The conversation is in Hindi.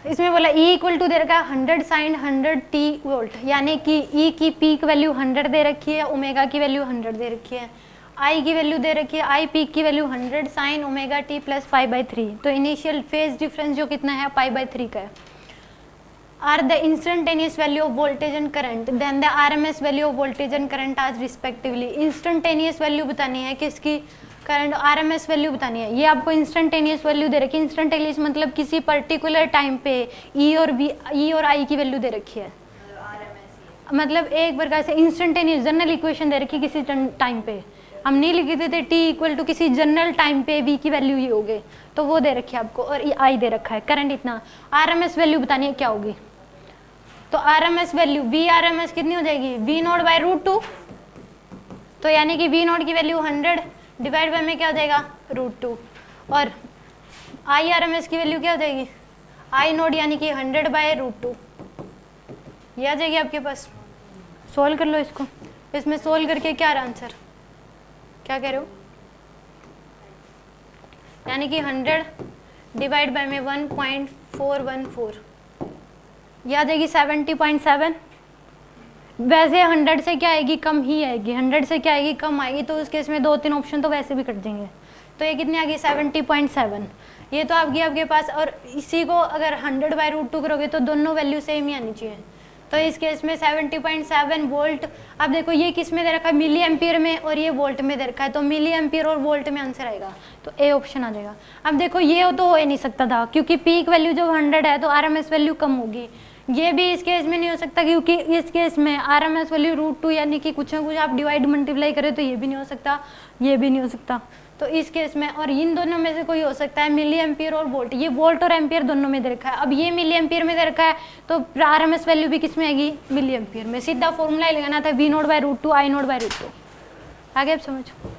इसमें बोला E इक्वल टू दे रखा है 100 साइन 100 t वोल्ट, यानी कि E की पीक वैल्यू 100 दे रखी है, ओमेगा की वैल्यू 100 दे रखी है, I की वैल्यू दे रखी है, I पीक की value 100 sine omega t plus π/3। तो इनिशियल फेज डिफरेंस जो कितना है π/3 का है। Are the instantaneous value of voltage and current then the RMS value of voltage and current as respectively. Instantaneous value बतानी है किसकी, करंट, RMS वैल्यू बतानी है। ये आपको इंस्टेंटेनियस वैल्यू दे रखी है, इंस्टेंटेनियस मतलब किसी पर्टिकुलर टाइम पे E और I की वैल्यू दे रखी है, मतलब एक प्रकार से इंस्टेंटेनियस जनरल इक्वेशन दे रखी है किसी टाइम पे। हम नहीं लिख देते T इक्वल टू किसी जनरल टाइम पे V की वैल्यू ये होगी, तो वो दे रखी है आपको, और I दे रखा है करंट इतना। RMS वैल्यू बतानी है क्या होगी, तो RMS वैल्यू VRMS कितनी हो जाएगी, V0/√2, तो यानी कि V0 की वैल्यू 100 डिवाइड बाय में क्या हो जाएगा √2, और IRMS की वैल्यू क्या हो जाएगी I0 यानी कि 100/√2, ये आ जाएगी आपके पास। सोल्व कर लो इसको, इसमें सोल्व करके क्या रहा आंसर, क्या कह रहे हो, यानी कि 100 डिवाइड बाय में 1.414, ये आ जाएगी 70.7। वैसे 100 से क्या आएगी, कम ही आएगी, 100 से क्या आएगी, कम आएगी, तो उस केस में 2-3 ऑप्शन तो वैसे भी कट जाएंगे। तो ये कितनी आ गई 70.7, ये तो आपके पास। और इसी को अगर 100/√2 करोगे तो दोनों वैल्यू सेम ही आनी चाहिए, तो इस केस में 70.7 वोल्ट। अब देखो ये किस में दे रखा है, मिली एम्पियर में, और ये वोल्ट में दे रखा है, तो मिली एम्पियर और वोल्ट में आंसर आएगा, तो ए ऑप्शन आ जाएगा। अब देखो ये तो हो ही नहीं सकता था, क्योंकि पीक वैल्यू जब 100 है तो RMS वैल्यू कम होगी। ये भी इस केस में नहीं हो सकता, क्योंकि इस केस में RMS वैल्यू √2 यानी कि कुछ ना कुछ आप डिवाइड मल्टीप्लाई करें, तो ये भी नहीं हो सकता, ये भी नहीं हो सकता। तो इस केस में, और इन दोनों में से कोई हो सकता है, मिली एम्पियर और वोल्ट। ये वोल्ट और एम्पियर दोनों में दे रखा है। अब ये मिली एम्पियर में दे रखा है, तो RMS वैल्यू भी किस में आएगी, मिली एम्पियर में। सीधा फॉर्मूला लगाना था V0/√2 I0/√2। आगे आप समझो।